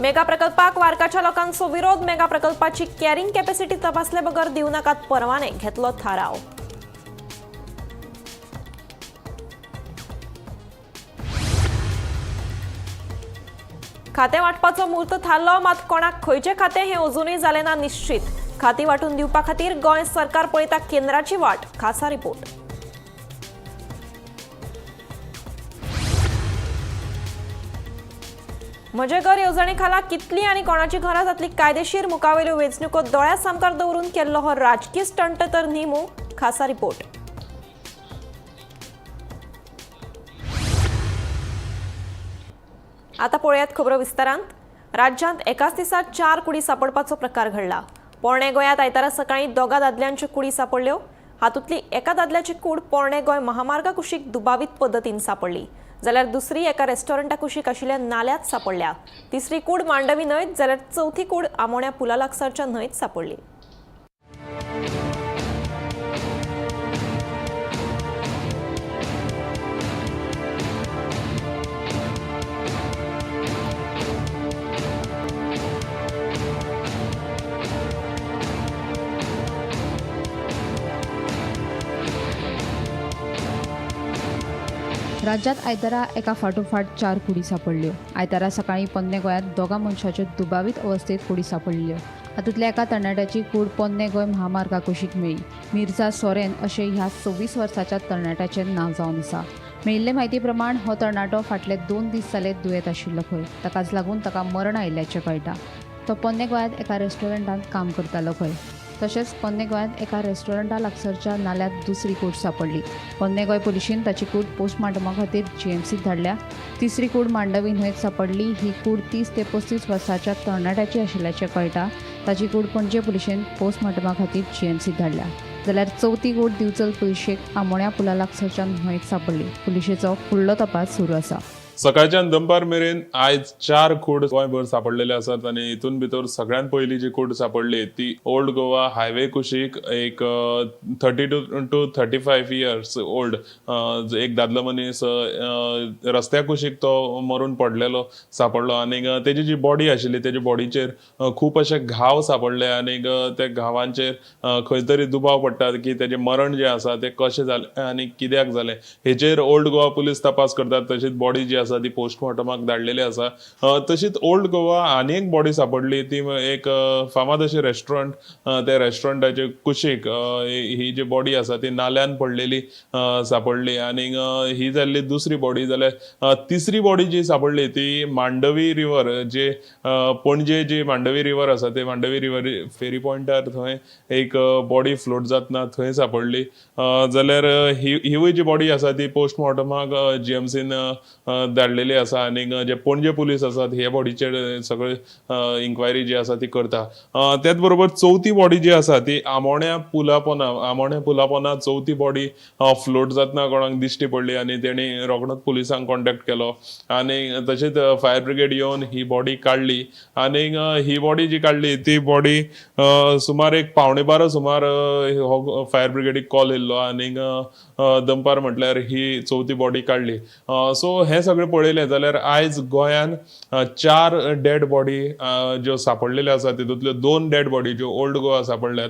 Mega प्रकल्पाक वारकाच्या लोकांचो विरोध. मेगा प्रकल्पाची कॅरिंग कॅपॅसिटी तपासले बगर दिव नाकात परवाने, घेतलो थाराव. खाते वाटपाचो मुहूर्त थारलो, मात कोणाक खंयचे खाते हे अजूनही जाले ना निश्चित. खाती वाटून दिवपा खातीर गोंय सरकार पळयता केंद्राची वाट. खासा रिपोर्ट. म्हजे घर येवजणे खाला कितली आनी कोणाची घरां जातली कायदेशीर मुखावेल्यो वेंचणुको दोळ्या सामकार दवरून केल्लो हो राजकीय स्टंट तर न्ही मू. खासा रिपोर्ट. आता पळयात खबरो विस्तारांत. राज्यांत एकाच दिसा 4 कुडी सापडपाचो प्रकार घडला. पोरणे गोंयांत आयतारा सकाळी दोगा दादल्यांच्यो कुडी सापडल्यो. हातूंतली एका दादल्याची कूड पोरणे गोंय महामार्गा कुशीक दुबावीत पद्दतीन सापडली, जाल्यार दुसरी एका रेस्टॉरंटा कुशीक आशिल्ल्या नाल्यांत सापडल्या. तिसरी कूड मांडवी न्हंयत, जाल्यार चवथी कूड आमोण्या पुला लागसारच्या न्हंयत सापडली. राज्यात आयतारा एका फाटोफाट 4 कुडी सापडल्यो. आयतारा सकाळी पोन्ने गोंयांत दोगा मनशाच्यो दुबावीत अवस्थेत कुडी सापडल्यो. हातूंतल्या एका तरणाट्याची कूड पोन्ने गोंय महामार्गा कुशीक मेळ्ळी. मिर्झा सोरेन अशें ह्या 26 वर्साच्या तरणाट्याचें नांव जावन आसा. मेळिल्ले म्हायती प्रमाण हो तरणाटो फाटले 2 दीस जाले दुयेत आशिल्लो खंय. ताकाच लागून ताका मरण आयिल्ल्याचें कळटा. तो पोन्ने गोंयांत एका रेस्टॉरंटांत काम करतालो खंय. तशेंच पोन्ने गोंयांत एका रेस्टॉरंटा लागसारच्या नाल्यांत दुसरी कूड सापडली. पोन्ने गोंय पुलिशेन ताची कूड पोस्टमार्टमा खातीर जीएमसीत धाडल्या. तिसरी कूड मांडवी न्हंयत सापडली. ही कूड 30 ते 35 वर्साच्या तरणाट्याची आशिल्ल्याचें कळटा. ताची कूड पणजे पुलिशेन पोस्टमार्टमा खातीर जीएमसीत धाडल्या. जाल्यार चवथी कूड दिवचल पुलिशेक आमोण्या पुला लागसारच्या न्हंयत सापडली. पुलिशेचो फुडलो तपास सुरू आसा. सकाळच्यान दनपार मेरेन आयज 4 कूड गोंयभर सापडलेले आसात आनी हितून भितर सगळ्यात पयली जी कूड सापडली ती ओल्ड गोवा हायवे कुशीक एक 32 to 35 इयर्स ओल्ड एक दादलो मनीस रस्त्या कुशीक तो मरून पडलेलो सापडलो. आनी तेजी जी बॉडी आशिल्ली तेजे बॉडीचेर खूब अशे घाव सापडले आनी त्या घावांचेर खंय तरी दुबाव पडटा की तेजें मरण जें आसा तें कशें जालें आनी कित्याक जालें हेचेर ओल्ड गोवा पुलीस तपास करतात. तशीच बॉडी जी आसा ती पोस्टमॉर्टमाक धाडलेली आसा. तशीच ओल्ड गोवा आनी एक बॉडी सापडली ती एक फामाद अशें रेस्टॉरंट. त्या रेस्टॉरंटाचे कुशीक ही जी बॉडी आसा ती नाल्यान पडलेली सापडली आनी ही जाल्ली दुसरी बॉडी. जाल्यार तिसरी बॉडी जी सापडली ती मांडवी रिवर जे पणजे जी मांडवी रिवर आसा ते मांडवी रिवर फेरी पॉयंटार थंय एक बॉडी फ्लोट जातना थंय सापडली. जाल्यार हिवूय जी बॉडी आसा ती पोस्टमॉर्टमाक जीएमसीन धाडलेली आसा आनी जे पणजे पुलीस आसात हे बॉडीचेर सगळे इन्क्वायरी जी आसा ती करता. त्याच बरोबर चवथी बॉडी जी आसा ती आमोण्या पुला पोना चवथी बॉडी फ्लोट जातना कोणाक दिश्टी पडली आनी तेणी रोखडोच पुलिसांक कॉन्टॅक्ट केलो आनी तशेंच फायर ब्रिगेड येवन ही बॉडी काडली. आनी ही बॉडी जी काडली ती बॉडी सुमार एक 11:15 सुमार हो फायर ब्रिगेडीक कॉल येयल्लो आनी दनपार म्हटल्यार ही चवथी बॉडी काडली. सो हे सगळे पळयले जाल्यार आयज गोंयान 4 डेड बॉडी ज्यो सापडलेल्यो आसा तितूंतल्यो 2 डेड बॉडी ज्यो ओल्ड गोवा सापडल्यात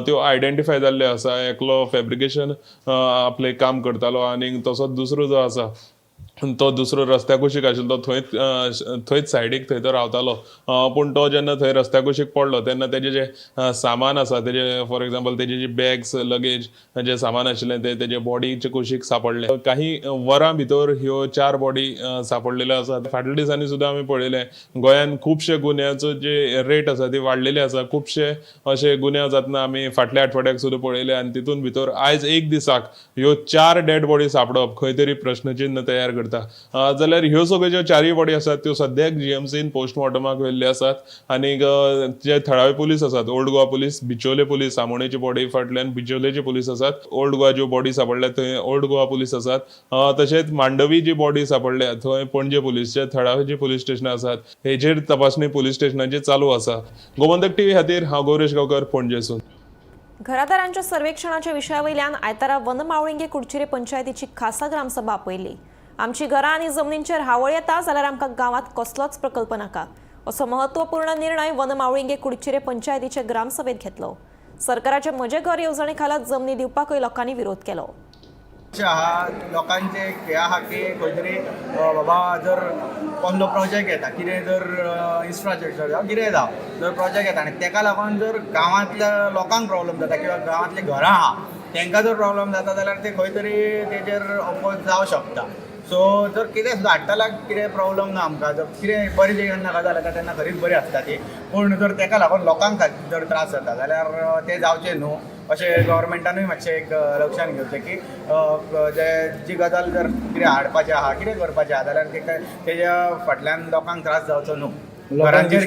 त्यो आयडेंटिफाय जाल्ल्यो आसा. एकलो फॅब्रिकेशन आपलें काम करतालो आनी तसोच दुसरो जो आसा तो दुसरो रस्त्या कुशीक आशिल्लो थंयच सायडीक थंय तो रावतालो. पूण तो जेन्ना थंय रस्त्या कुशीक पडलो तेन्ना तेजें जें सामान आसा तेजे फॉर एक्झाम्पल तेजे जी बॅग्स लगेज जें सामान आशिल्लें तें तेजे बॉडीचे कुशीक सापडलें. काही वरां भितर ह्यो 4 बॉडी सापडलेल्यो आसात. फाटल्या दिसांनी सुद्दां आमी पळयलें गोंयान खुबशे गुन्यांचो जे रेट आसा ती वाडलेली आसा. खुबशे अशे गुन्यांव जातना आमी फाटल्या आठवड्याक सुद्दां पळयले आनी तितून भितर आयज एक दिसाक ह्यो 4 डेड बॉडी सापडप खंय तरी प्रश्नचिन्ह तयार करता. जाल्यार ह्यो सगळ्यो ज्यो 4 बॉडी आसात त्यो सद्याक जीएमसीन पोस्टमॉर्टमाक व्हेल्ल्यो आसात आनी जे थळावे पुलीस आसात old Goa police, Bicholim police, आमोणेची बॉडी फाटल्यान बिचोलेची पुलीस आसात. ओल्ड गोवा ज्यो बॉडी सापडल्या थंय ओल्ड गोवा पुलीस आसात. तशेंच मांडवी जी बॉडी सापडल्या थंय पणजे पुलीस, जे थळावेची पुलीस स्टेशनां आसात हेचेर तपासणी पुलीस स्टेशनाची चालू आसा. गोमंतक टीव्ही खातीर हांव गौरेश गांवकर पणजेसून. घरादारांच्या सर्वेक्षणाच्या विशयावयल्यान आयतारा वनमावळिंगे कुडचिरे पंचायतीची खासा ग्रामसभा आपयली. आमची घरां आनी जमनींचेर हावळ येता जाल्यार आमकां गांवांत कसलोच प्रकल्प नाका. असो महत्वपूर्ण निर्णय वनमावळिंगे कुडचिरे पंचायतीचे ग्रामसभेत घेतलो. सरकाराचे म्हजे घर येवजणे खाला जमनी दिवपाकय लोकांनी विरोध केलो. आहा लोकांचे हे आहा की खंय तरी बाबा जर कसलो प्रोजेक्ट येता कितें जर इन्फ्रास्ट्रक्चर जावं कितें जावं जर प्रोजेक्ट येता आनी ताका लागून जर गांवांतल्या लोकांक प्रॉब्लेम जाता किंवा गांवांतली घरां आहा तांकां जर प्रॉब्लेम जाता जाल्यार ते खंय तरी तेजेर अपोज जावं शकता. सो जर कितें सुद्दां हाडटाल्याक कितें प्रॉब्लेम ना आमकां जर कितें बरी जेन्ना गजाल येता तेन्ना खरीच बरी आसता ती. पूण जर ताका लागून लोकांक जर त्रास जाता जाल्यार ते जावचे न्हू अशें गव्हर्मेंटानूय मातशें एक लक्षान घेवचें की जी गजाल जर कितें हाडपाचें आहा कितें करपाचें आहा जाल्यार तेज्या फाटल्यान लोकांक त्रास जावचो न्हू. घरांचेर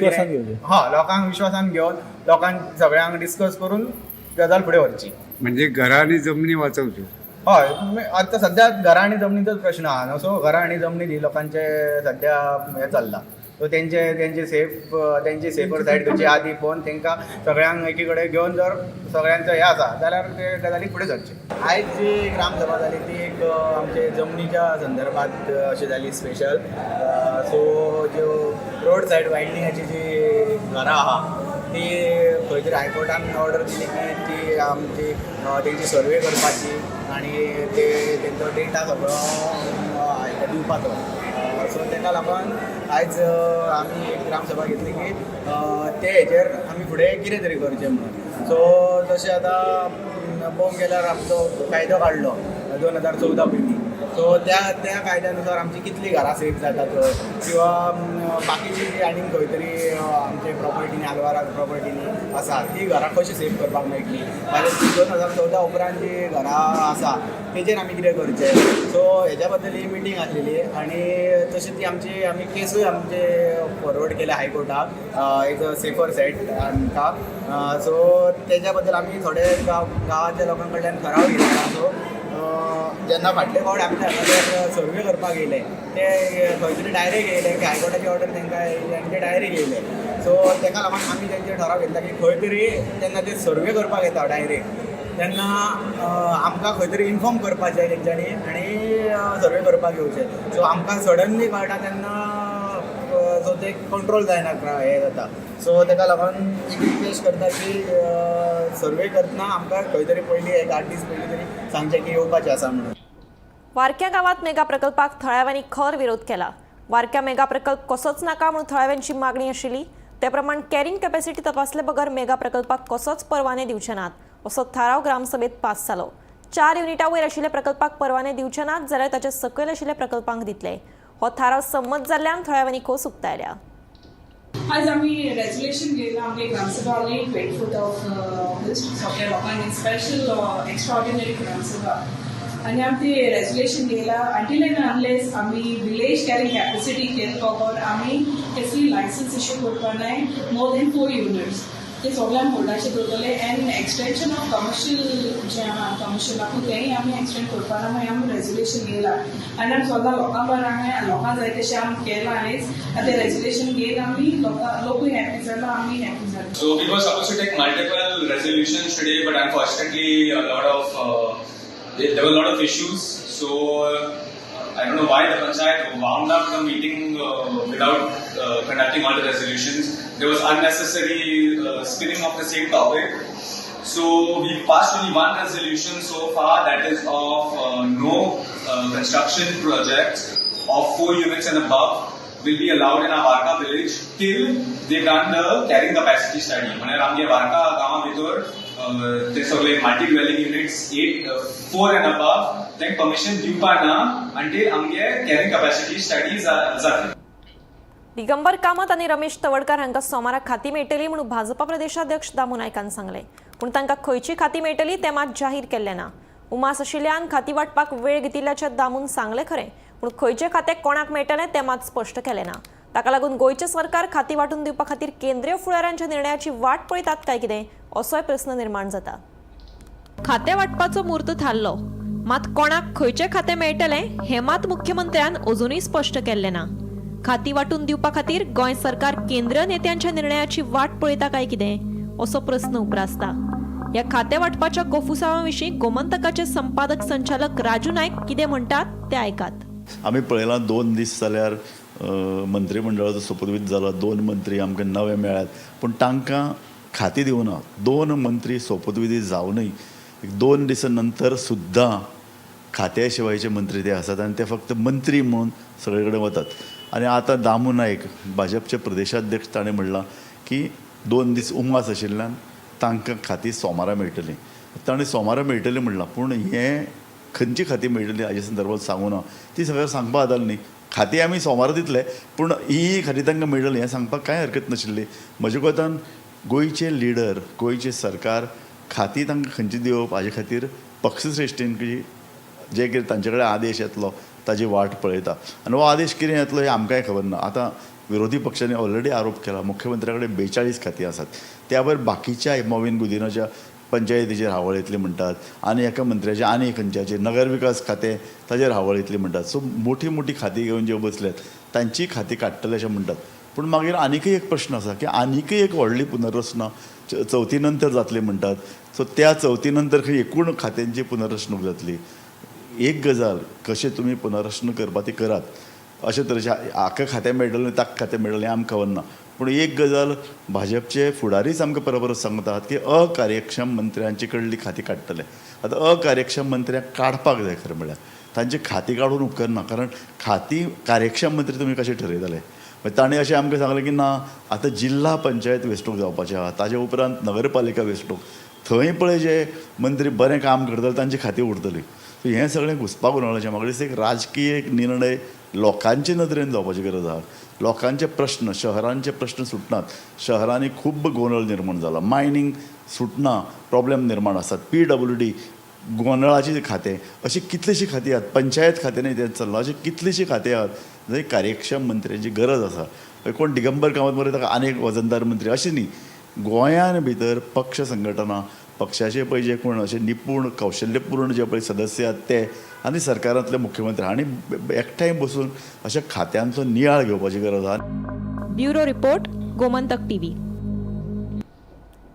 लोकांक विश्वासान घेवन लोकांक सगळ्यांक डिस्कस करून गजाल फुडें व्हरची. म्हणजे घरा आणि जमनी वाचवच्यो. हय आतां सद्या घरां आनी जमनीचोच प्रश्न आहा न्हू. सो घरां आनी जमनी न्ही लोकांचे सद्या हें चल्ला. सो तेंची सेफर सायड खंयची आदी पळोवन तांकां सगळ्यांक एकी कडेन घेवन जर सगळ्यांचो हें आसा जाल्यार ते गजाली फुडें सरचे. आयज जी ग्रामसभा जाली ती एक आमचे जमनीच्या संदर्भांत अशी जाली स्पेशल. सो ज्यो रोड सायड वायडनिंगाची जी घरां आहा ती खंय तरी हायकोर्टान ऑर्डर दिली की ती आमची तेंची सर्वे करपाची आनी तेंचो डेटा सगळो दिवपाचो. सो ताका लागून आयज आमी एक ग्रामसभा घेतली की ते हेचेर आमी फुडें कितें तरी करचें म्हणून. सो जशें आतां पळोवंक गेल्यार आमचो कायदो काडलो 2014 पैकी. सो त्या कायद्यानुसार आमची कितली घरां सेफ जातात किंवा बाकीची जी आनीक खंय तरी आमचे प्रॉपर्टीनी आलवाराक प्रॉपर्टीनी आसा ती घरां कशी सेफ करपाक मेळटली. नाजाल्यार 2014 उपरांत जी घरां आसा तेजेर आमी कितें करचें. सो हेज्या बद्दल ही मिटींग आसलेली आनी तशी ती आमी केसूय आमचे फॉरवर्ड केल्या हायकोर्टाक एक सेफर सायड आमकां. सो तेज्या बद्दल आमी थोडे गांवांतल्या लोकां कडल्यान ठराव घेतला. सो जेन्ना फाटले फावट आमी हांगासर सर्वे करपाक येयले ते खंय तरी डायरेक्ट येयले की हायकोर्टाची ऑर्डर तांकां येयली आनी ते डायरेक्ट येयले. सो ताका लागून आमी तेंचे ठराव घेतला की खंय तरी जेन्ना ते सर्वे करपाक येता डायरेक्ट तेन्ना आमकां खंय तरी इन्फॉर्म करपाचें तेंच्यांनी आनी सर्वे करपाक येवचें. सो आमकां सडनली कळटा तेन्ना सो ते कंट्रोल जायना हें जाता. सो ताका लागून एक रिक्वेस्ट करता की सर्वे करतना आमकां खंय तरी पयलीं एक 8 दीस पयलीं तरी सांगचें की येवपाचें आसा म्हणून. वारक्या गावात मेगा प्रकल्पाक थळाव्यांनी खर विरोध केला. वारक्या मेगा प्रकल्प कसोच नाका म्हणून थळाव्यांची मागणी आशिल्ली. ते प्रमाण कॅरिंग कॅपॅसिटी तपासले बगर मेगा प्रकल्पाक कसोच परवाने दिवचे नात असो थाराव ग्रामसभेत पास जालो. 4 युनिटां वयर आशिल्ल्या प्रकल्पाक परवाने दिवचे नात जाल्यार ताचे सकयल आशिल्ल्या प्रकल्पांक दितले. हो थाराव संमत जाल्ल्यान थळाव्यांनी खोस उक्तायल्या. आज आम्ही रेजोल्यूशन घेतला आमच्या ग्रामसभानी 24th ऑफ ऑगस्ट सगळ्या लोकांनी स्पेशल एक्स्ट्राऑर्डिनरी ग्रामसभा आणि आम्ही ते रेजोल्यूशन घेतला अंटील अँड अनलेस आम्ही विलेज कॅरिंग कॅपॅसिटी केलं बघून आम्ही कसली लायसन्स इश्यू करपा नाही मोर दॅन 4 युनिट्स ते सगळ्यांक होल्डाचे दवरतले अँड एक्सटेंशन ऑफ कमर्शियल जे आहा कमर्शियलाकू तेंय आमी एक्सटेंड करपा ना मागीर आमी रेजोल्यूशन घेयला आनी आमी सदां लोकां बरें आहाय लोकां जाय तशें आमी केलां आनीच आतां ते रेजोल्यूशन घेयन आमी लोकूय हॅपी जाला आमी हॅपी जाला. So we were supposed to take multiple resolutions today, but unfortunately there were a lot of issues. So I don't know why the panchayat wound up the meeting without conducting all the resolutions. There was unnecessary spinning of the same topic. So we passed only one resolution so far, that is of no construction projects of 4 units and above will be allowed in our Varka village till they done the carrying capacity study. म्हणजे आमगे वार्का गांवा भितर ते सगळे multi dwelling units 4 and above then permission दिवपाना until आमगे carrying capacity study जातली. दिगंबर कामत आणि रमेश तवडकर हांकां सोमाराक खाती मेळटली म्हणून भाजपा प्रदेशाध्यक्ष दामू नायकान सांगले. पूण तांकां खंयची खाती मेळटली तें मात जाहीर केल्लें ना. उमास आशिल्ल्यान खाती वाटपाक वेळ घेतिल्ल्याचें दामून सांगलें खरें, पूण खंयचें खातें कोणाक मेळटलें तें मात स्पश्ट केलें ना. ताका लागून गोंयचें सरकार खाती वांटून दिवपा खातीर केंद्रीय फुडाऱ्यांच्या निर्णयाची वाट पळयतात काय कितें असोय प्रस्न निर्माण जाता. खातें वांटपाचो मुहूर्त थारलो, मात कोणाक खंयचें खातें मेळटलें हें मात मुख्यमंत्र्यान अजुनूय स्पश्ट केल्लें ना. खाती वांटून दिवपा खातीर गोंय सरकार केंद्रीय नेत्यांच्या निर्णयाची वाट पळयता काय कितें असो प्रस्न उप्रासता. ह्या खातें वांटपाच्या गोफुसावा विशीं गोमंतकाचे संपादक संचालक राजू नायक कितें म्हणटात तें आयकात. आमी पळयलां 2 दीस जाल्यार मंत्रिमंडळाचो सोपुतवीत जालो, 2 मंत्री आमकां नवे मेळ्ळ्यात, पूण तांकां खातीं दिवना. 2 मंत्री सोपुतविधी जावनय 2 दिसां नंतर सुद्दां खात्या शिवायचे मंत्री ते आसात आनी ते फक्त मंत्री म्हणून सगळे कडेन वतात. आनी आतां दामू नायक भाजपचे प्रदेशाध्यक्ष ताणें म्हणलां की 2 दीस उमास आशिल्ल्यान तांकां खातीं सोमारा मेळटलीं. ताणें सोमारा मेळटलीं म्हणलां, पूण हें खंयची खातीं मेळटलीं हाजे संदर्भांत सांगूं ना. ती सगळ्यांक सांगपाक जाताली न्ही. खातीं आमी सोमारा दितले, पूण ही खातीं तांकां मेळटलीं हें सांगपाक कांय हरकत नाशिल्ली. म्हजे कोतान गोंयचे लिडर, गोंयचे सरकार खातीं तांकां खंयची दिवप हाजे खातीर पक्षश्रेश्ठीन जे कितें तांचे कडेन आदेश येतलो ताजी वाट पळयता. आनी हो आदेश कितें येतलो हें आमकांय खबर ना. आतां विरोधी पक्षांनी ऑलरेडी आरोप केला मुख्यमंत्र्या कडेन 42 खातीं आसात. त्या भायर बाकीच्या मोवीन गुदिनाच्या पंचायतीचेर हावळ येतली म्हणटात, आनी एका मंत्र्याचे आनी खंयच्याचेर नगर विकास खातें ताचेर हावळ येतली म्हणटात. सो मोठी मोठी खातीं घेवन जे बसल्यात तांची खातीं काडटले अशें म्हणटात. पूण मागीर आनीकय एक प्रश्न आसा की आनीकय एक व्हडली पुनर्रचना 4थी नंतर जातली म्हणटात. सो त्या 4थी नंतर खंय एकूण खात्यांची पुनर्रचणूक जातली. एक गजाल कशें तुमी पुनर्रचना करपा ती करात, अशे तरेचे हाका खातें मेळटलें ताका खातें मेळटलें आमकां खबर ना. पूण एक गजाल भाजपचे फुडारीच आमकां परपरत सांगतात की अकार्यक्षम मंत्र्यांचे कडली खातीं काडटले. आतां अकार्यक्षम मंत्र्यांक काडपाक जाय खरें म्हळ्यार, तांची खातीं काडून उपकारना. कारण खातीं कार्यक्षम मंत्री तुमी कशें ठरयतले. ताणें अशें आमकां सांगलें की ना आतां जिल्ला पंचायत वेंचणूक जावपाचें आहा, ताजे उपरांत नगरपालिका वेंचणूक, थंय पळय जे मंत्री बरें काम करतले तांची खातीं उरतलीं. सो हें सगळें घुसपाक उरवपाचें. म्हाका दिसता एक राजकीय निर्णय लोकांचे नदरेन जावपाची गरज आहा. लोकांचे प्रश्न, शहरांचे प्रश्न सुटनात. शहरांनी खूब गोंधळ निर्माण जाला. मायनींग सुटना, प्रॉब्लेम निर्माण आसात. PWD गोंधळाची खातें, अशी कितलीशीं खातीं आहात. पंचायत खात्यानूय तेंच चल्लां. अशी कितलीशीं खातीं आहात जंय कार्यक्षम मंत्र्यांची गरज आसा. कोण दिगंबर कामत मरे ताका आनीक वजनदार मंत्री अशें न्ही. गोंयान भितर पक्ष संघटना, पक्षाचे पळय जे कोण अशे निपूण कौशल्यपूर्ण जे पळय सदस्य आहात ते आनी सरकारांतले मुख्यमंत्री हांणी एकठांय बसून अशा खात्यांचो नियाळ घेवपाची गरज आहा. Bureau report, Gomantak TV.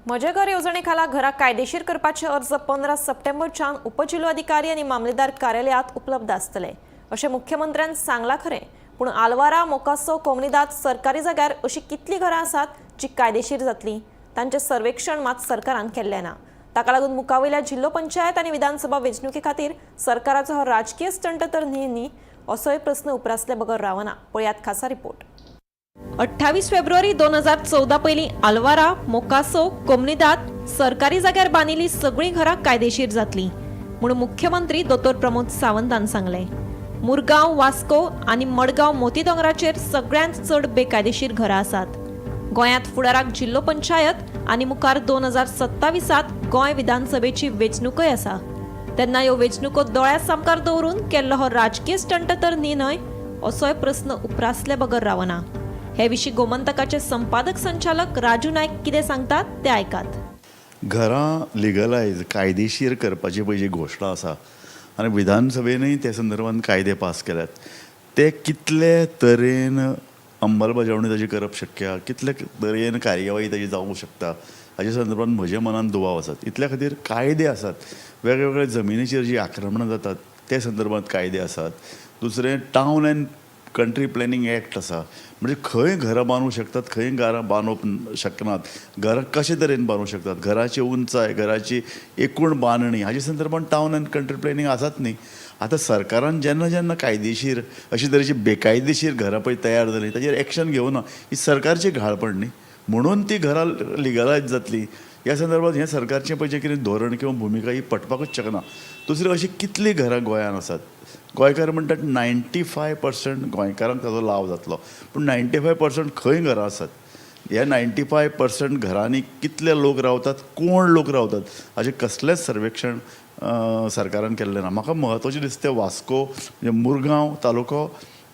म्हजे घर येवजणे खाला घराक कायदेशीर करपाचे अर्ज 15 सप्टेंबरच्यान उपजिल्लोधिकारी आनी मामलेदार कार्यालयात उपलब्ध आसतले अशें मुख्यमंत्र्यान सांगलां खरें. पूण आलवारा, मोकासो, कोमनीदाद सरकारी जाग्यार अशी कितलीं घरां आसात जी कायदेशीर जातलीं तांचें सर्वेक्षण मात सरकारान केल्लें ना. ताका लागून मुखावयल्या जिल्लो पंचायत आनी विधानसभा वेंचणुके खातीर सरकाराचो हो राजकीय स्टंट तर न्ही असोय प्रस्न उपरासले बगर रावना. पळयात खासा रिपोर्ट. 28 फेब्रुवारी 2014 पयलीं आलवारा, मोकासो, कोमनीदाद सरकारी जाग्यार बांदिल्लीं सगळीं घरां कायदेशीर जातलीं म्हूण मुख्यमंत्री दोतोर प्रमोद सावंतान सांगलें. मुरगांव, वास्को आनी मडगांव मोती दोंगराचेर सगळ्यांत चड बेकायदेशीर घरां आसात. गोंयांत फुडाराक जिल्लो पंचायत आनी मुखार 2027 गोंय विधानसभेची वेंचणूकय आसा. तेन्ना ह्यो वेंचणुको दोळ्या सामकार दवरून केल्लो हो राजकीय स्टंट तर न्हय असोय प्रस्न उपरासले बगर रावना. हे विशीं गोमंतकाचे संपादक संचालक राजू नायक कितें सांगतात ते आयकात. घरां लिगलायज कायदेशीर करपाची पळय जी घोशणा आसा आनी विधानसभेनूय ते संदर्भांत कायदे पास केल्यात, ते कितले तरेन अंमलबजावणी ताची करप शक्य, कितले तरेन कार्यवाही ताची जावंक शकता हाच्या संदर्भांत म्हज्या मनान दुबाव आसात. इतल्या खातीर कायदे आसात. वेगवेगळ्या जमिनीचेर जी आक्रमणां जातात ते संदर्भांत कायदे आसात. दुसरें town end country planning act आसा. म्हणजे खंय घरां बांदूंक शकतात, खंय घरां बांदूंक शकनात, घरां कशे तरेन बांदूंक शकतात, घराची उंचाय, घराची एकूण बांदणी हाच्या संदर्भांत टावन एंड कंट्री प्लॅनिंग आसात न्ही. आतां सरकारान जेन्ना जेन्ना कायदेशीर अशी तरेची बेकायदेशीर घरां पळय तयार जालीं ताचेर एक्शन घेवना ही सरकारची घाळपण न्ही. म्हणून ती घरां लिगलायज जातली ह्या संदर्भांत हें सरकारचें पळय जें कितें धोरण किंवा भुमिका ही पटपाकूच शकना. दुसरी अशी कितलीं घरां गोंयांत आसात. गोंयकार म्हणटात 95% गोंयकारांक ताचो लाव जातलो, पूण 95% खंय घरां आसात. ह्या 95% घरांनी कितले लोक रावतात, कोण लोक रावतात हाचें कसलेंच सर्वेक्षण सरकारान केल्लें ना. म्हाका म्हत्वाचें दिसता तें वास्को म्हणजे मुरगांव तालुको,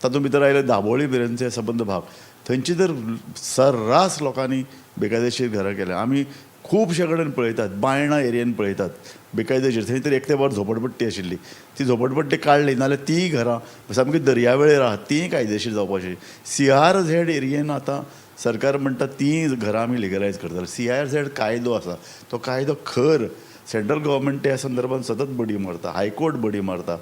तातूंत भितर आयले दाबोळी बिरेंचे सबंद भाग, थंयची तर सर्रास लोकांनी बेकायदेशीर घरां केल्या. आमी खुबशे कडेन पळयतात, बायणा एरियेन पळयतात बेकायदेशीर. थंय तर एक ते वर झोपडपट्टी आशिल्ली, ती झोपडपट्टी काडली नाल्यार तीं घरां सामकी दर्यावेळेर आहात तीं कायदेशीर जावपाची. CRZ एरियेन आतां सरकार म्हणटा तीं घरां आमी लिगलायज करतले. CRZ कायदो आसा, तो कायदो खर सेंट्रल गव्हर्मेंट ह्या संदर्भात सतत बडी मारता, हायकोर्ट बडी मारता.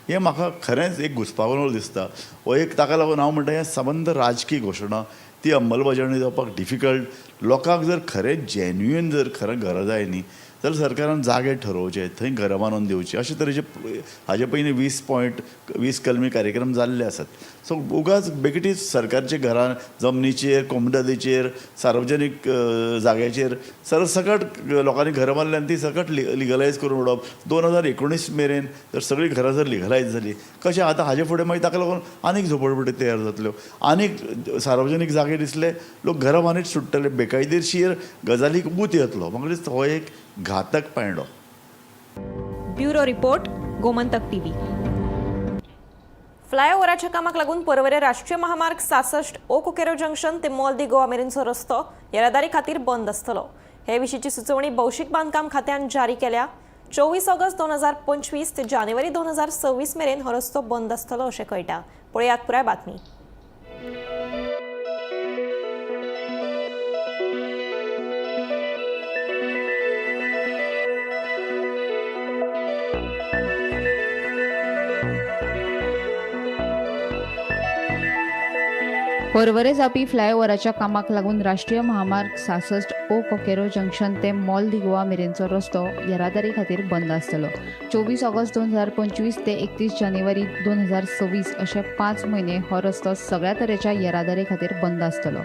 हें म्हाका खरेंच एक घुसपागोंदळ दिसता. हो एक ताका लागून हांव म्हणटा हें संबंद राजकीय घोशणा ती अंमलबजावणी जावपाक डिफिकल्ट. लोकांक जर खरें जेन्युइन जर खरें घर जाय न्ही जाल्यार सरकारान जागे ठरोवचे, थंय घरां बांदून दिवची. अशे तरेचे हाजे पयलीं 20 कलमी कार्यक्रम जाल्ले आसात. सो उगाच बेगिटी सरकारचे घरां जमनीचेर, कोमदादीचेर, सार्वजनीक जाग्याचेर सरसकट लोकांनी घरां बांदली आनी ती सकट लिगलायज करून उडोवप. 2019 मेरेन जर सगळीं घरां जर लिगलायज जाली कशें आतां हाजे फुडें मागीर ताका लागून आनीक झोपडपट्टी तयार जातल्यो, आनीक सार्वजनीक जागे दिसले, लोक घरां बांदीत सुट्टले, बेकायदेशीर गजालीक बूत येतलो. म्हाका दिसता हो एक घातक पायंडो. Bureau report, Gomantak TV. फ्लायओव्हराच्या कामाक लागून पर्वरे राष्ट्रीय महामार्ग 66 ओ कुकेरो जंक्शन ते मॉल दी गोवा मेरेनचो रस्तो येरादारी खातीर बंद आसतलो. हे विशींची सुचोवणी भौशीक बांदकाम खात्यान जारी केल्या. 24 ऑगस्ट 2025 ते जानेवारी 2026 मेरेन हो रस्तो बंद आसतलो अशें कळटा. पळयात पुराय बातमी. पर्वरे जावपी फ्लायओव्हराच्या कामाक लागून राष्ट्रीय महामार्ग 66 ओ कोकेरो जंक्शन ते मॉल दी गोवा मेरेनचो रस्तो येरादारी खातीर बंद आसतलो. 24 ऑगस्ट 2025 ते 31 जानेवारी 2026 अशे 5 म्हयने हो रस्तो सगळ्या तरेच्या येरादारी खातीर बंद आसतलो.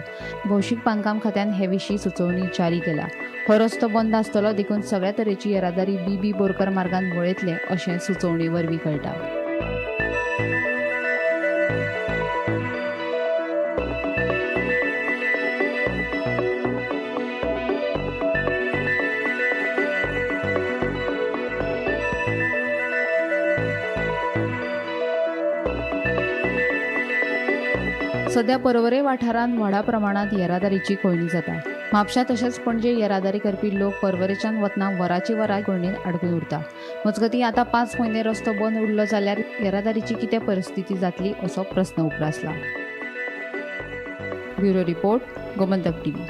भौशीक बांदकाम खात्यान हे विशीं सुचोवणी जारी केल्या. हो रस्तो बंद आसतलो देखून सगळ्या तरेची येरादारी बी बोरकर मार्गान वळयतले अशें सुचोवणी वरवीं कळटा. सध्या पर्वरे वाठारांत व्हडा प्रमाणात येरादारीची कोळणी जाता. म्हापशां तशेंच पणजे येरादारी करपी लोक पर्वरेच्यान वतना वरांची वरां कोळणीत अडकून उरता. मजगतीं आतां 5 म्हयने रस्तो बंद उरलो जाल्यार येरादारीची कितें परिस्थिती जातली असो प्रस्न उप्रासला. Bureau report, Gomantak TV.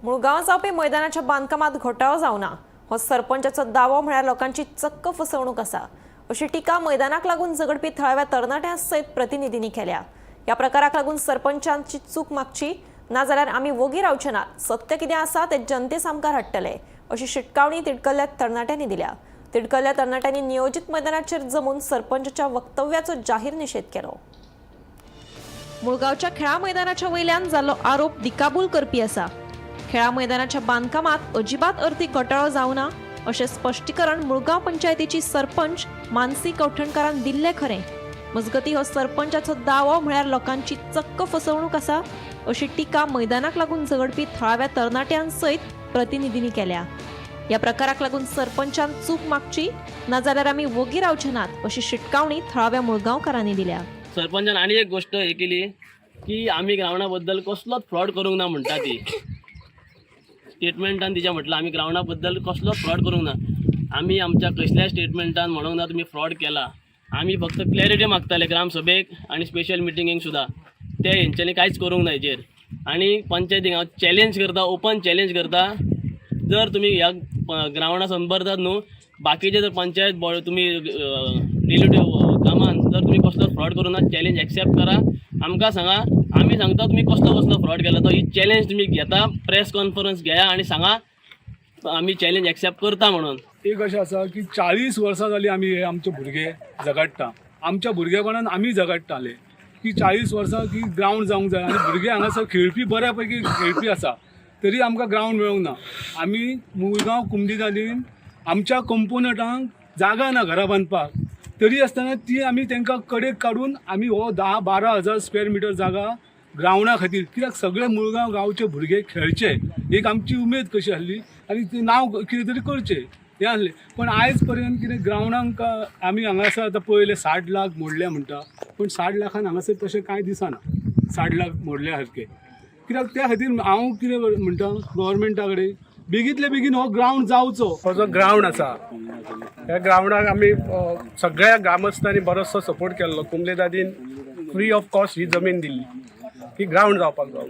Mulgao जावपी मैदानाच्या बांदकामात घोटाळो जावना हो सरपंचाचो दावो म्हळ्यार लोकांची चक्क फसवणूक आसा अशी टिका मैदानाक लागून झगडपी थळाव्या तरणाट्यां सयत प्रतिनिधींनी केल्या. ह्या प्रकाराक लागून सरपंचांची चूक मागची नाजाल्यार आमी वोगी रावचे नात, सत्य कितें आसा ते जनते सामकार हाडटले अशी शिटकावणी तिडकल्ल्या तरणाट्यांनी दिल्या. तिडकल्ल्या तरणाट्यांनी नियोजीत मैदानाचेर जमून सरपंचाच्या वक्तव्याचो जाहीर निषेध केलो. मुळगांवच्या खेळा मैदानाच्या वयल्यान जाल्लो आरोप दिकाबूल करपी आसा. खेळा मैदानाच्या बांदकामात अजिबात अर्थीक घोटाळो जावना अशें स्पश्टीकरण मुळगांव पंचायतीची सरपंच मानसी कवठणकारान दिल्लें खरें. मजगती हो सरपंचाचो दावो म्हळ्यार लोकांची चक्क फसवणूक आसा अशी टिका मैदानाक लागून झगडपी थळाव्या तरणाट्यां सयत प्रतिनिधींनी केल्या. ह्या प्रकाराक लागून सरपंचान चूक मागची नाजाल्यार आमी वोगी रावचे नात अशी शिटकावणी थळाव्या मुळगांवकारांनी दिल्या. सरपंचान आनी एक गोष्ट हे केली की आमी ग्रावंडा बद्दल कसलोच फ्रॉड करूंक ना म्हणटा ती. स्टेटमेंटान तिच्या म्हटलं आमी ग्रावंडा बद्दल कसलोच फ्रॉड करूंक ना. आमी आमच्या कसल्याय स्टेटमेंटान म्हणूंक ना तुमी फ्रॉड केला. आमी फक्त क्लॅरिटी मागताले ग्रामसभेक आणि स्पेशल मिटिंगेक सुद्दां. ते हेंच्यांनी कांयच करूंक ना हेजेर. आनी पंचायतीक हांव चॅलेंज करता, ओपन चॅलेंज करता, जर तुमी ह्या ग्रावंडा संबंदात न्हू बाकीचे जर पंचायत तुमी रिलेटिव्ह कामान जर तुमी कसलोच फ्रॉड करूं ना, चॅलेंज एक्सेप्ट करा, आमकां सांगा, आमी सांगता तुमी कसलो फ्रॉड केला तो. ही चॅलेंज तुमी घेता, प्रेस कॉन्फरन्स घेया आनी सांगा आमी चॅलेंज एक्सेप्ट करता म्हणून. एक अशें आसा की 40 वर्सां जालीं आमी हे आमचे भुरगे झगडटा. आमच्या भुरगेपणान आमी झगडटाले की 40 वर्सां की ग्रावंड जावंक जाय आनी भुरगे हांगासर खेळपी बऱ्या पैकी खेळपी आसा तरी आमकां ग्रावंड मेळूंक ना. आमी मुळगांव कुमदिगालीन आमच्या कंपोनंटांक जागा ना घरा बांदपाक, तरी आसतना ती आमी तांकां कडेक काडून आमी हो 10-12 हजार स्क्वेअर मिटर जागा ग्रावंडा खातीर, कित्याक सगळे मुळगांव गांवचे भुरगे खेळचे एक आमची उमेद कशी आसली आनी ते नांव कितें तरी करचें हें आसलें. पण आयज पर्यंत कितें ग्रावंडांक आमी हांगासर आतां पळयलें 60 लाख मोडले म्हणटा, पण 60 लाखान हांगासर तशें कांय दिसना. 60 लाख मोडल्या सारकें. कित्याक त्या खातीर हांव कितें म्हणटा गव्हर्मेंटा कडेन बेगींतले बेगीन हो ग्रावंड जावचो. हो जो ग्रावंड आसा ह्या ग्रावंडाक आमी सगळ्या ग्रामस्थांनी बरोचसो सपोर्ट केल्लो. कुंबले दादीन फ्री ऑफ कॉस्ट ही जमीन दिल्ली की ग्रावंड जावपाक जाय.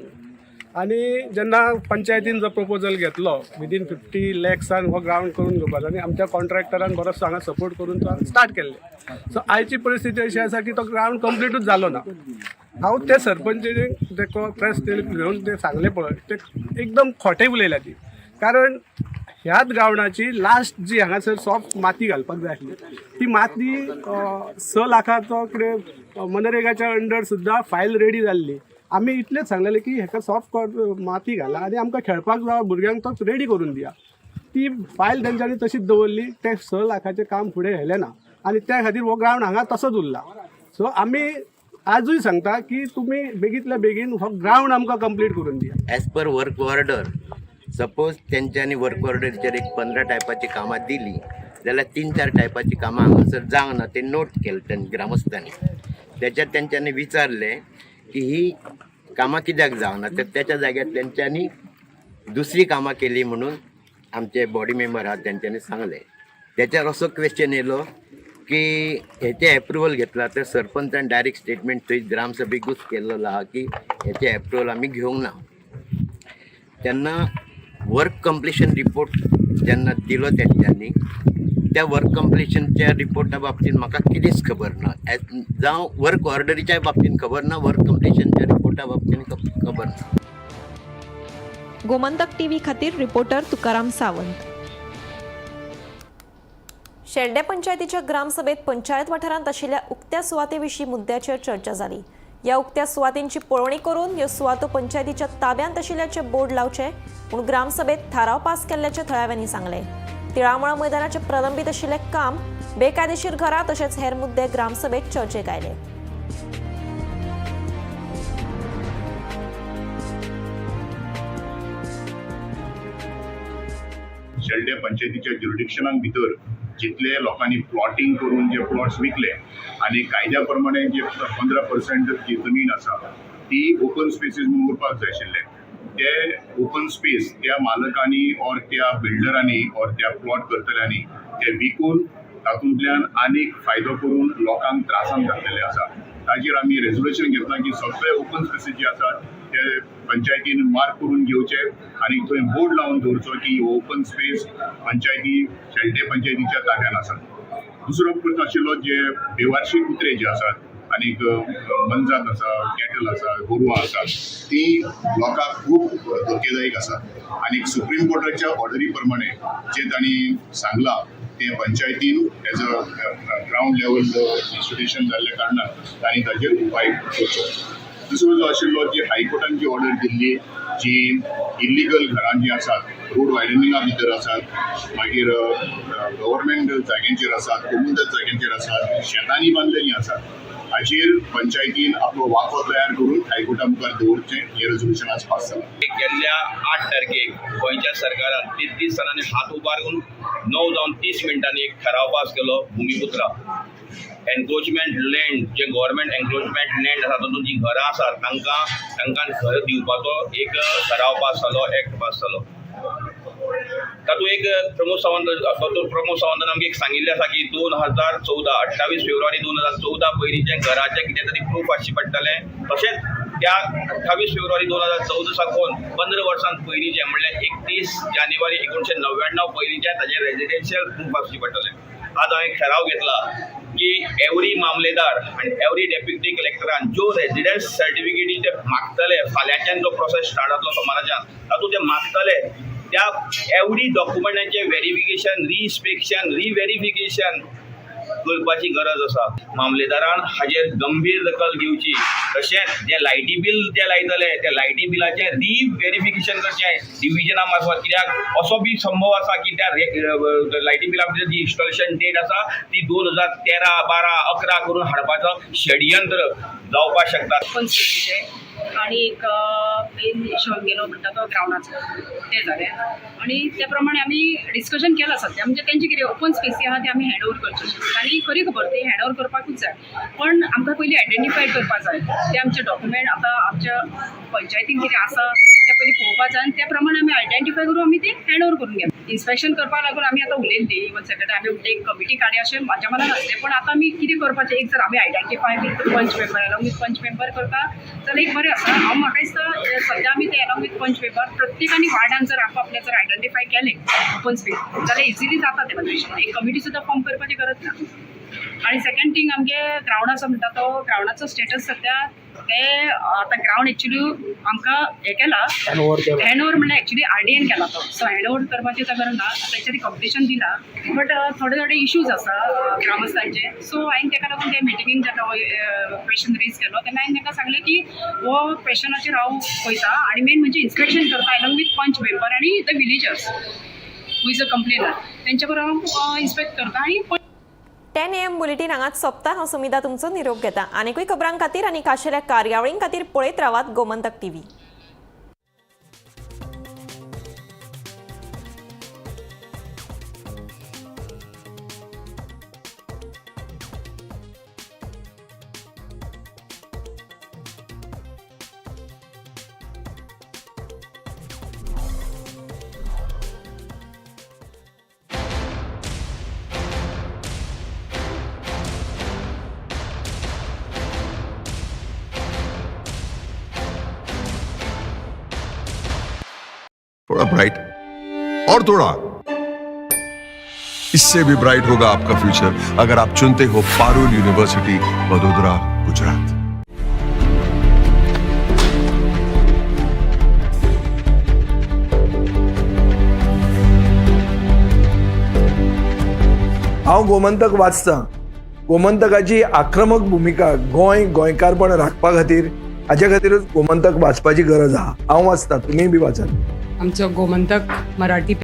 आनी जेन्ना पंचायतीन जो प्रपोजल घेतलो विदीन 50 लॅक्सान हो ग्रावंड करून घेवपाचो आनी आमच्या कॉन्ट्रॅक्टरान बरोचसो हांगा सपोर्ट करून तो स्टार्ट केल्ले. सो आयची परिस्थिती अशी आसा की तो ग्रावंड कंप्लीटूच जालो ना. हांव ते सरपंचीक ते प्रेस घेवन ते सांगले पळय ते एकदम खोटे उलयल्या ती. कारण ह्याच ग्रावंडाची लास्ट जी हांगासर सॉफ्ट माती घालपाक जाय आसली ती माती 6 लाखाचो कितें मनरेगाच्या अंडर सुद्दां फायल रेडी जाल्ली. आमी इतलेंच सांगलेलें की हेका सॉफ्ट माती घाला आनी आमकां खेळपाक जावं भुरग्यांक तो रेडी करून दिया. ती फायल तेंच्यांनी तशीच दवरली. ते 6 लाखाचें काम फुडें व्हेलें ना आनी त्या खातीर हो ग्रावंड हांगा तसोच उरला. सो आमी आजूय सांगता की तुमी बेगींतल्या बेगीन हो ग्रावंड आमकां कंप्लीट करून दिया. As per work order suppose तेंच्यांनी वर्क ऑर्डरीचेर एक 15 टायपाची कामां दिली जाल्यार 3-4 टायपाची कामां हांगासर जावंक ना. ते नोट केलें त्यांनी ग्रामस्थांनी. त्याच्यात तेंच्यांनी विचारलें की ही कामां कित्याक जावना तर त्याच्या जाग्यार तेंच्यांनी दुसरी कामां केली म्हणून आमचे बॉडी मेंबर आहात तेंच्यांनी सांगले. त्याच्यावर असो क्वेश्चन येयलो की हेचे एप्रुवल घेतला तर सरपंचान डायरेक्ट स्टेटमेंट थंय ग्रामसभेकूच केल्लो आहा की हेचे एप्रुवल आमी घेवंक ना. तेन्ना वर्क कंप्लिशन रिपोर्ट जेन्ना दिलो तेंच्यांनी त्या वर्क कंप्लिशनच्या रिपोर्टा बाबतींत म्हाका कितेंच खबर ना. जावं वर्क ऑर्डरीच्या बाबतींत खबर ना, वर्क कंप्लिशनच्या रिपोर्टा बाबतींत खबर ना. गोमंतक टीव्ही खातीर रिपोर्टर तुकाराम सावंत. शेल्डे पंचायतीच्या ग्रामसभेत पंचायत वाठारांत आशिल्ल्या उक्त्या सुवातेविशीं मुद्द्याचेर चर्चा जाली. ह्या उक्त्या सुवातींची पळोवणी करून ह्यो सुवातो पंचायतीच्या ताब्यांत आशिल्ल्याचे बोर्ड लावचे म्हूण ग्रामसभेत थाराव पास केल्ल्याचे थळाव्यांनी सांगले. तिळामळा मैदानाचे प्रलंबीत आशिल्ले काम, बेकायदेशीर घरां तशेंच हेर मुद्दे ग्रामसभेत चर्चेक आयले. शेल्डे पंचायतीच्या ज्युरिडिक्शनाक भितर जितले लोकांनी प्लॉटिंग करून जे प्लॉट्स विकले आणि कायद्या प्रमाणे जे 15% जी जमीन आसा ती ओपन स्पेसीस म्हणून उरपाक जाय आशिल्ले. ते ओपन स्पेस त्या मालकांनी ऑर त्या बिल्डरांनी ऑर त्या प्लॉट करतल्यांनी ते विकून तातूंतल्यान आनीक फायदो करून लोकांक त्रासान घातलेले आसा. ताजेर आमी रेजोल्युशन घेतला की सगळे ओपन स्पेसीस जे आसात ते पंचायतीन मार्क करून घेवचे आणि थंय बोर्ड लावन दवरचो की ओपन स्पेस पंचायती शेल्डे पंचायतीच्या ताब्यान आसा. दुसरो प्रश्न आशिल्लो जे बेवारशी कुत्रे जे आसात आनीक मनजात आसा, कॅटल आसा, गोरवां आसात ती लोकांक खूब धोकेदायक आसा. आनीक सुप्रीम कोर्टाच्या ऑर्डरी प्रमाणे जे तांणी सांगलां ते पंचायतीन as a ground level institution जाल्ल्या कारणान तांणी ताजेर उपाय करचो. दुसरो जो आशिल्लो जी हायकोर्टान जी ऑर्डर दिल्ली जी इल्लिगल घरां जी आसात रोड वायडनिंगा भितर आसात मागीर गव्हर्मेंट जाग्यांचेर आसात, कमुनदत जाग्यांचेर आसात, शेतांनी बांदलेलीं आसात हाचेर पंचायतीन आपलो वाफो तयार करून हायकोर्टा मुखार दवरचें हें रेजोल्युशन आज पास जालां. गेल्ल्या 8 तारखेक गोंयच्या सरकारान 33 जाणांनी हात उबारून 9 जावन 30 मिनटांनी एक ठराव पास केलो. भुमिपुत्रा एनक्रोचमेंट लँड जे गव्हर्मेंट एनक्रोचमेंट लँड आसा तातूंत जी घरां आसात तांकां घर दिवपाचो एक ठराव पास जालो, एक्ट पास जालो. तातूंत एक प्रमोद सावंतान आमकां एक सांगिल्लें आसा की 2014 28 फेब्रुवारी 2014 पयलींचे घराचें कितें तरी प्रूफ आसचें पडटलें. तशेंच त्या 28 फेब्रुवारी 2014 साकून 15 वर्सां पयलींचें म्हणल्यार 31 जानेवारी 1999 पयलींचें ताजें रेजिडेन्शियल प्रूफ आसचें पडटलें. आज हांवें एक ठराव घेतला की एवरी मामलेदार आनी एवरी डेप्युटी कलेक्टरान ज्यो रेजिडन्स सर्टिफिकेटी ते मागतले फाल्यांच्यान जो प्रोसेस स्टार्ट जातलो सोमाराच्यान तातूंत ते मागतले त्या एवरी डॉक्युमेंटांचें व्हेरिफिकेशन, रिइन्स्पेक्शन, रिव्हेरिफिकेशन करपाची गरज आसा. मामलेदारान हाजेर गंभीर दखल घेवची. तशेंच जे लायटी बील जे लायतले त्या लायटी बिलाचें रिव्हेरिफिकेशन करचें डिव्हिजना मार्फत. कित्याक असो बी संभव आसा की त्या लायटी बिला भितर जी इन्स्टॉलेशन डेट आसा ती 2013, 12, 11 करून हाडपाचो षडयंत्र जावपाक शकता. आणि एक मेन इशू गेलो म्हणटा तो ग्रावंडाचो ते जालें आणि त्या प्रमाणे आमी डिस्कशन केलां सद्या. म्हणजे तेंचे कितें ओपन स्पेसी आहा ते आमी हँड ओवर करचे आनी खरी खबर ते हँड ओवर करपाकूच जाय. पण आमकां पयलीं आयडेंटिफाय करपाक जाय ते आमचे डॉक्युमेंट आतां आमच्या पंचायतीन कितें आसा ते पयलीं पळोवपाक जाय आनी त्या प्रमाणे आमी आयडेंटिफाय करून आमी ते हँड ओवर करून घेता. इन्स्पेक्शन करपाक लागून आमी आतां उलयल्ली इवन सेक्रेटरी आमी म्हणटा एक कमिटी काडया अशें म्हाज्या मनान आसलें पण आतां आमी कितें करपाचें एक जर आमी आयडेंटिफाय विथ पंच मेंबर अलॉंग विथ पंच मेंबर करता जाल्यार एक बरें आसा हांव म्हाका दिसता सद्या आमी ते अलॉंग विथ पंच मेंबर प्रत्येकानी वार्डान जर आपले जर आयडेंटिफाय केलें ओपन स्पेस जाल्यार इजिली जाता तें म्हणजे एक कमिटी सुद्दां फॉर्म करपाची गरज ना आणि सेकंड थिंग आमगे ग्राउंड आसा म्हणटा तो ग्राउंडाचो स्टेटस सद्या ते आतां ग्राउंड एक्चुली आमकां हें केला हँड ओवर म्हणल्यार एक्चुली RDN केला तो सो हँड ओवर करपाचें जागर ना तेंच्यानी कंप्लिशन दिला बट थोडे इश्यूज आसा ग्रामस्थांचे सो हांवें ताका लागून ते मिटिंगेक जेन्ना क्वेश्चन रेज केलो तेन्ना हांवें ताका सांगलें की हो क्वेश्चनाचेर हांव पळयता आनी मेन म्हणजे इन्स्पेक्शन करता अलॉंग विथ पंच मेंबर आनी the villagers who is a complainer तेंच्या बरोबर हांव इन्स्पेक्ट करता आनी 10 AM बुलेटिन हांगाच सोंपता हांव सुमिता तुमचो निरोप घेता आनीकूय खबरां खातीर आनी खाशेल्या कार्यावळीं खातीर पळयत रावात गोमंतक TV. थोड़ा ब्राइट और थोड़ा, इससे भी ब्राइट होगा आपका फ्यूचर अगर आप चुनते हो पारुल यूनिवर्सिटी, वडोदरा, गुजरात. हांव गोमंतक वाचतां. गोमंतकाची आक्रमक भूमिका गोंयकारपण राखपा खातीर हाचे खातीरच गोमंतक वाचपाची गरज आहा. हांव वाचतां, तुमीय बी वाचात. आमचो गोमंतक मराठी